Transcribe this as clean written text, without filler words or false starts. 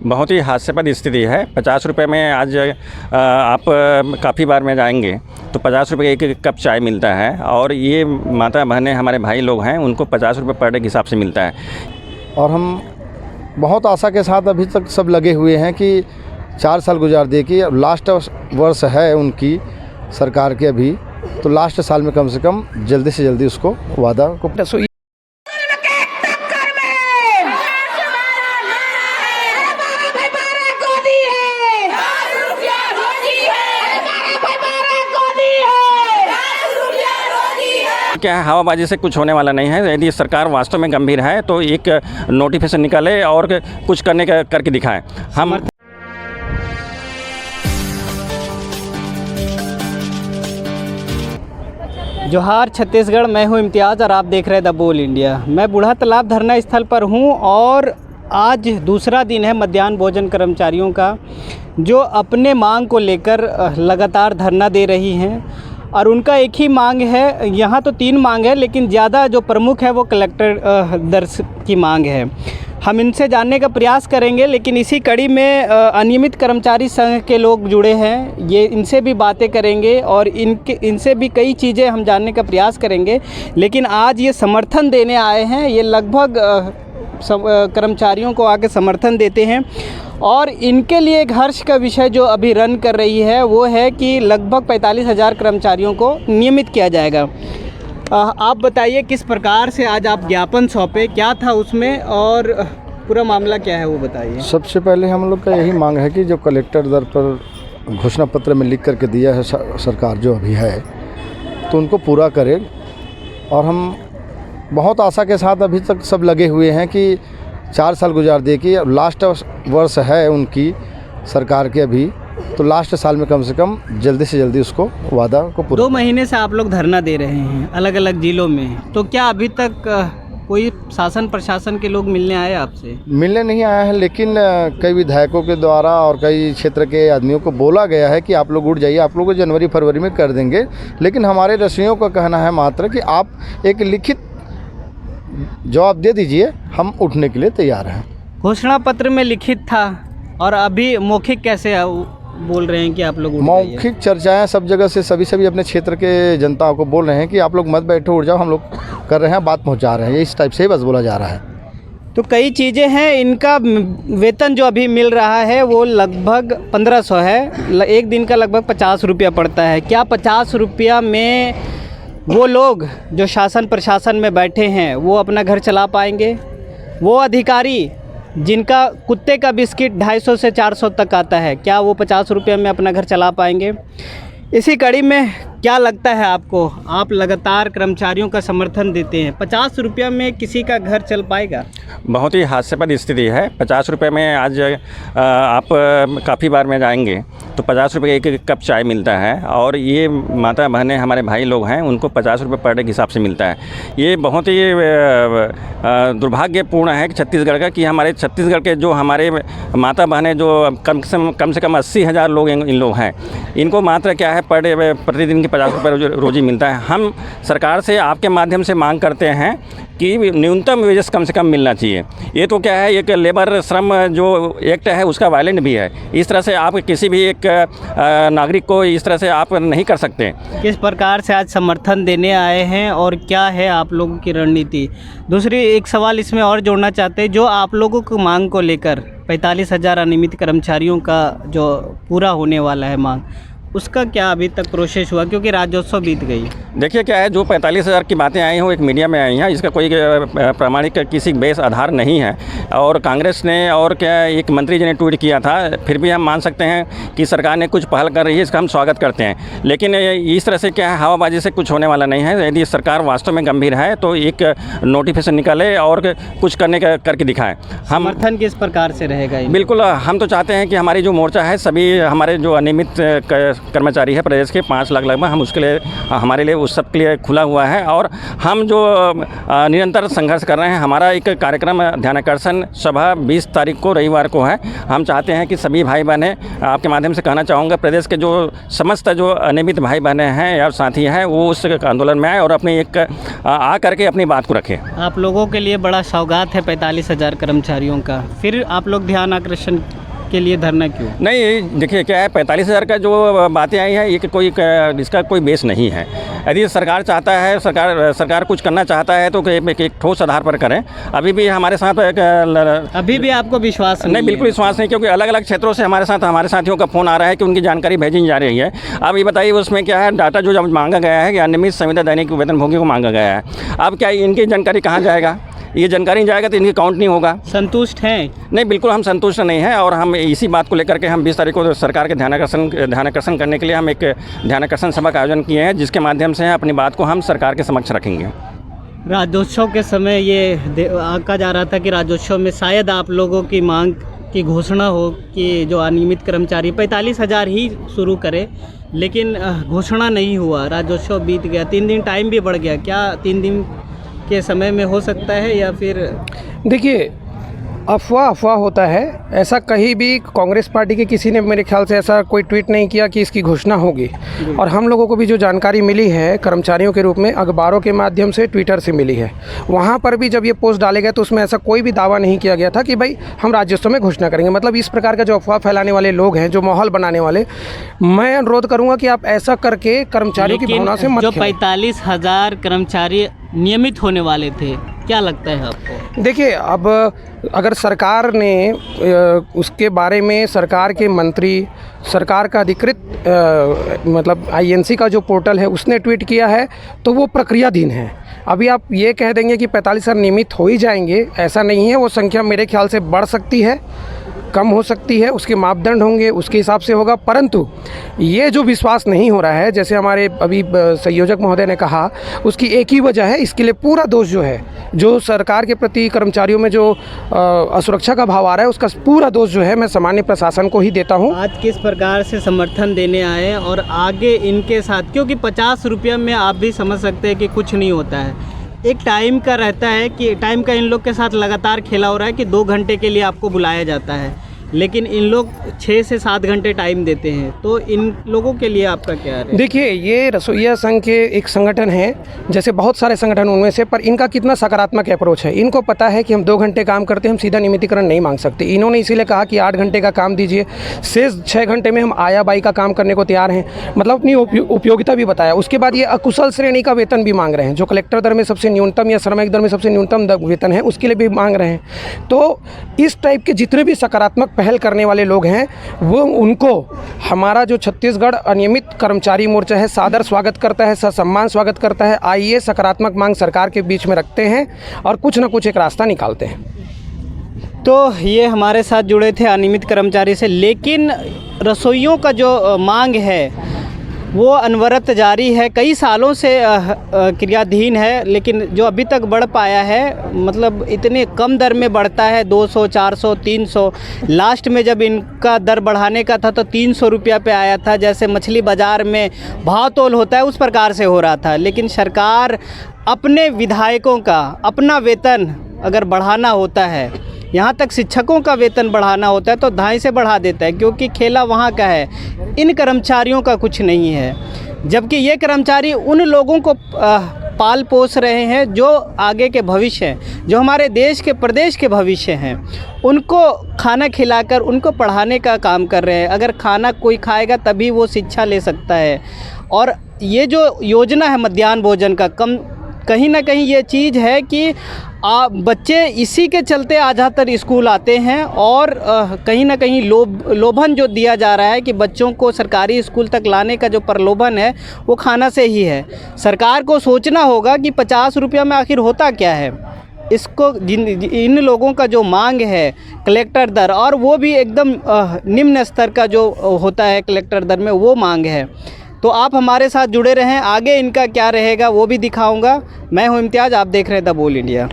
बहुत ही हास्यास्पद स्थिति है। 50 रुपये में आज आप काफ़ी बार में जाएंगे तो 50 रुपये एक कप चाय मिलता है, और ये माता बहनें हमारे भाई लोग हैं उनको 50 रुपये पर डे के हिसाब से मिलता है। और हम बहुत आशा के साथ अभी तक सब लगे हुए हैं कि 4 साल गुजार दिए कि लास्ट वर्ष है उनकी सरकार के अभी, तो लास्ट साल में कम से कम जल्दी से जल्दी उसको वादा को क्या है, हवाबाजी से कुछ होने वाला नहीं है। यदि सरकार वास्तव में गंभीर है तो एक नोटिफिकेशन निकाले और कुछ करने का करके दिखाए। हम जोहार छत्तीसगढ़, मैं हूं इम्तियाज़ और आप देख रहे हैं द बोल इंडिया। मैं बूढ़ा तालाब धरना स्थल पर हूं और आज दूसरा दिन है मध्याह्न भोजन कर्मचारियों का, जो अपने मांग को लेकर लगातार धरना दे रही हैं। और उनका एक ही मांग है, यहाँ तो 3 मांग है लेकिन ज़्यादा जो प्रमुख है वो कलेक्टर दर की मांग है। हम इनसे जानने का प्रयास करेंगे, लेकिन इसी कड़ी में अनियमित कर्मचारी संघ के लोग जुड़े हैं, ये इनसे भी बातें करेंगे और इनसे भी कई चीज़ें हम जानने का प्रयास करेंगे। लेकिन आज ये समर्थन देने आए हैं, ये लगभग कर्मचारियों को आके समर्थन देते हैं। और इनके लिए एक हर्ष का विषय जो अभी रन कर रही है वो है कि लगभग 45,000 कर्मचारियों को नियमित किया जाएगा। आप बताइए किस प्रकार से आज आप ज्ञापन सौंपे, क्या था उसमें और पूरा मामला क्या है वो बताइए। सबसे पहले हम लोग का यही मांग है कि जो कलेक्टर दर पर घोषणा पत्र में लिख करके दिया है सरकार जो अभी है, तो उनको पूरा करे। और हम बहुत आशा के साथ अभी तक सब लगे हुए हैं कि 4 साल गुजार दिए कि लास्ट वर्ष है उनकी सरकार के अभी, तो लास्ट साल में कम से कम जल्दी से जल्दी उसको वादा को पूरा। 2 महीने से आप लोग धरना दे रहे हैं अलग अलग जिलों में, तो क्या अभी तक कोई शासन प्रशासन के लोग मिलने आए आपसे? मिलने नहीं आया है, लेकिन कई विधायकों के द्वारा और कई क्षेत्र के आदमियों को बोला गया है कि आप लोग उठ जाइए, आप लोग को जनवरी फरवरी में कर देंगे। लेकिन हमारे रसियों का कहना है मात्र कि आप एक लिखित जवाब दे दीजिए, हम उठने के लिए तैयार हैं। घोषणा पत्र में लिखित था और अभी मौखिक कैसे बोल रहे हैं कि आप लोग उठ जाइए? मौखिक चर्चाएं सब जगह से सभी अपने क्षेत्र के जनताओं को बोल रहे हैं कि आप लोग मत बैठो, उठ जाओ, हम लोग कर रहे हैं, बात पहुंचा रहे हैं। इस टाइप से ही बस बोला जा रहा है। तो कई चीज़ें हैं। इनका वेतन जो अभी मिल रहा है वो लगभग 1500 है, एक दिन का लगभग 50 रुपया पड़ता है। क्या 50 रुपया में वो लोग जो शासन प्रशासन में बैठे हैं वो अपना घर चला पाएंगे? वो अधिकारी जिनका कुत्ते का बिस्किट 250 से 400 तक आता है, क्या वो 50 रुपये में अपना घर चला पाएंगे? इसी कड़ी में क्या लगता है आपको, आप लगातार कर्मचारियों का समर्थन देते हैं, 50 रुपये में किसी का घर चल पाएगा? बहुत ही हास्यास्पद स्थिति है। 50 रुपये में आज आप काफ़ी बार में जाएंगे तो 50 रुपये एक कप चाय मिलता है, और ये माता बहनें हमारे भाई लोग हैं उनको 50 रुपये पर डे के हिसाब से मिलता है। ये बहुत ही दुर्भाग्यपूर्ण है कि छत्तीसगढ़ का, कि हमारे छत्तीसगढ़ के जो हमारे माता बहनें जो कम से कम 80,000 लोग इन लोग हैं, इनको मात्र क्या है पर डे प्रतिदिन की 50 रुपये रोजी मिलता है। हम सरकार से आपके माध्यम से मांग करते हैं कि न्यूनतम वेजेस कम से कम मिलना चाहिए। ये तो क्या है, एक लेबर श्रम जो एक्ट है उसका वायलेंट भी है। इस तरह से आप किसी भी एक नागरिक को इस तरह से आप नहीं कर सकते। किस प्रकार से आज समर्थन देने आए हैं और क्या है आप लोगों की रणनीति? दूसरी एक सवाल इसमें और जोड़ना चाहते हैं, जो आप लोगों की मांग को लेकर 45,000 अनियमित कर्मचारियों का जो पूरा होने वाला है मांग, उसका क्या अभी तक प्रोसेस हुआ, क्योंकि राज्योत्सव बीत गई? देखिए क्या है, जो 45,000 की बातें आई हैं वो एक मीडिया में आई हैं, इसका कोई प्रामाणिक किसी बेस आधार नहीं है। और कांग्रेस ने और क्या एक मंत्री जी ने ट्वीट किया था, फिर भी हम मान सकते हैं कि सरकार ने कुछ पहल कर रही है, इसका हम स्वागत करते हैं। लेकिन इस तरह से क्या है, हवाबाजी से कुछ होने वाला नहीं है। यदि सरकार वास्तव में गंभीर है तो एक नोटिफिकेशन निकाले और कुछ करने का करके दिखाएँ। हम समर्थन किस प्रकार से रहेगा? बिल्कुल, हम तो चाहते हैं कि हमारी जो मोर्चा है, सभी हमारे जो अनियमित कर्मचारी है प्रदेश के 5 लाख लगभग, हम उसके लिए हमारे लिए उस सब के लिए खुला हुआ है। और हम जो निरंतर संघर्ष कर रहे हैं, हमारा एक कार्यक्रम ध्यानाकर्षण सभा 20 तारीख को रविवार को है। हम चाहते हैं कि सभी भाई बहनें, आपके माध्यम से कहना चाहूँगा, प्रदेश के जो समस्त जो अनियमित भाई बहनें हैं या साथी हैं वो उस आंदोलन में आए और अपने एक आ करके अपनी बात को रखें। आप लोगों के लिए बड़ा सौगात है 45,000 कर्मचारियों का, फिर आप लोग ध्यान आकर्षण के लिए धरना क्यों? नहीं, देखिए क्या है, 45,000 का जो बातें आई है ये कोई इसका कोई बेस नहीं है। यदि सरकार चाहता है, सरकार कुछ करना चाहता है तो एक ठोस आधार पर करें। अभी भी हमारे साथ अभी भी आपको विश्वास नहीं? बिल्कुल विश्वास नहीं, क्योंकि अलग अलग क्षेत्रों से हमारे साथियों का फ़ोन आ रहा है कि उनकी जानकारी भेजी जा रही है। अब ये बताइए उसमें क्या है, डाटा जो मांगा गया है कि अनियमित संविदा दैनिक वेतनभोगी को मांगा गया है, अब क्या इनकी जानकारी कहाँ जाएगा? ये जानकारी नहीं जाएगा तो इनकी काउंट नहीं होगा। संतुष्ट हैं? नहीं, बिल्कुल हम संतुष्ट नहीं हैं। और हम इसी बात को लेकर के हम 20 तारीख को सरकार के ध्यानाकर्षण करने के लिए हम एक ध्यानाकर्षण सभा का आयोजन किए हैं, जिसके माध्यम से अपनी बात को हम सरकार के समक्ष रखेंगे। राज्योत्सव के समय ये कहा जा रहा था कि राज्योत्सव में शायद आप लोगों की मांग की घोषणा हो कि जो अनियमित कर्मचारी 45,000 ही शुरू करे, लेकिन घोषणा नहीं हुआ। राज्योत्सव बीत गया, 3 दिन टाइम भी बढ़ गया। क्या 3 दिन के समय में हो सकता है या फिर? देखिए, अफवाह होता है। ऐसा कहीं भी कांग्रेस पार्टी के किसी ने मेरे ख्याल से ऐसा कोई ट्वीट नहीं किया कि इसकी घोषणा होगी। और हम लोगों को भी जो जानकारी मिली है कर्मचारियों के रूप में, अखबारों के माध्यम से, ट्विटर से मिली है। वहाँ पर भी जब ये पोस्ट डाले गए तो उसमें ऐसा कोई भी दावा नहीं किया गया था कि भाई हम राज्योत्सव में घोषणा करेंगे। मतलब इस प्रकार का जो अफवाह फैलाने वाले लोग हैं, जो माहौल बनाने वाले, मैं अनुरोध करूँगा कि आप ऐसा करके कर्मचारियों की भावना से मत जो खेलें। 45,000 कर्मचारी नियमित होने वाले थे, क्या लगता है आपको? देखिए, अब अगर सरकार ने उसके बारे में सरकार के मंत्री, सरकार का अधिकृत मतलब आईएनसी का जो पोर्टल है उसने ट्वीट किया है तो वो प्रक्रियाधीन है। अभी आप ये कह देंगे कि 45,000 नियमित हो ही जाएंगे, ऐसा नहीं है। वो संख्या मेरे ख्याल से बढ़ सकती है, कम हो सकती है, उसके मापदंड होंगे, उसके हिसाब से होगा। परंतु ये जो विश्वास नहीं हो रहा है, जैसे हमारे अभी संयोजक महोदय ने कहा, उसकी एक ही वजह है। इसके लिए पूरा दोष जो है, जो सरकार के प्रति कर्मचारियों में जो असुरक्षा का भाव आ रहा है, उसका पूरा दोष जो है मैं सामान्य प्रशासन को ही देता हूँ। आज किस प्रकार से समर्थन देने आए और आगे इनके साथ, क्योंकि 50 रुपये में आप भी समझ सकते हैं कि कुछ नहीं होता है। एक टाइम का रहता है कि टाइम का इन लोग के साथ लगातार खेला हो रहा है कि 2 घंटे के लिए आपको बुलाया जाता है, लेकिन इन लोग 6 से 7 घंटे टाइम देते हैं। तो इन लोगों के लिए आपका क्या है? देखिए, ये रसोइया संघ के एक संगठन है, जैसे बहुत सारे संगठन उनमें से, पर इनका कितना सकारात्मक अप्रोच है। इनको पता है कि हम 2 घंटे काम करते हैं, हम सीधा नियमितीकरण नहीं मांग सकते। इन्होंने इसीलिए कहा कि 8 घंटे का काम दीजिए, शेष 6 घंटे में हम आया बाई का काम करने को तैयार हैं। मतलब अपनी उपयोगिता भी बताया। उसके बाद ये अकुशल श्रेणी का वेतन भी मांग रहे हैं, जो कलेक्टर दर में सबसे न्यूनतम या श्रमिक दर में सबसे न्यूनतम वेतन है, उसके लिए भी मांग रहे हैं। तो इस टाइप के जितने भी सकारात्मक पहल करने वाले लोग हैं, वो उनको हमारा जो छत्तीसगढ़ अनियमित कर्मचारी मोर्चा है सादर स्वागत करता है, ससम्मान स्वागत करता है। आइए सकारात्मक मांग सरकार के बीच में रखते हैं और कुछ ना कुछ एक रास्ता निकालते हैं। तो ये हमारे साथ जुड़े थे अनियमित कर्मचारी से, लेकिन रसोइयों का जो मांग है वो अनवरत जारी है, कई सालों से क्रियाधीन है, लेकिन जो अभी तक बढ़ पाया है, मतलब इतने कम दर में बढ़ता है, 200, 400, 300। लास्ट में जब इनका दर बढ़ाने का था तो 300 रुपया पे आया था, जैसे मछली बाज़ार में भाव तोल होता है उस प्रकार से हो रहा था। लेकिन सरकार अपने विधायकों का अपना वेतन अगर बढ़ाना होता है, यहाँ तक शिक्षकों का वेतन बढ़ाना होता है तो 2.5 से बढ़ा देता है, क्योंकि खेला वहाँ का है, इन कर्मचारियों का कुछ नहीं है। जबकि ये कर्मचारी उन लोगों को पाल पोस रहे हैं जो आगे के भविष्य हैं, जो हमारे देश के प्रदेश के भविष्य हैं, उनको खाना खिलाकर उनको पढ़ाने का काम कर रहे हैं। अगर खाना कोई खाएगा तभी वो शिक्षा ले सकता है। और ये जो योजना है मध्याह्न भोजन का, कहीं ना कहीं ये चीज़ है कि बच्चे इसी के चलते ज़्यादातर स्कूल आते हैं और कहीं ना कहीं लोभन जो दिया जा रहा है कि बच्चों को सरकारी स्कूल तक लाने का जो प्रलोभन है वो खाना से ही है। सरकार को सोचना होगा कि 50 रुपया में आखिर होता क्या है। इसको इन लोगों का जो मांग है कलेक्टर दर, और वो भी एकदम निम्न स्तर का जो होता है कलेक्टर दर में, वो मांग है। तो आप हमारे साथ जुड़े रहें, आगे इनका क्या रहेगा वो भी दिखाऊंगा। मैं हूं इम्तियाज़, आप देख रहे हैं द बोल इंडिया।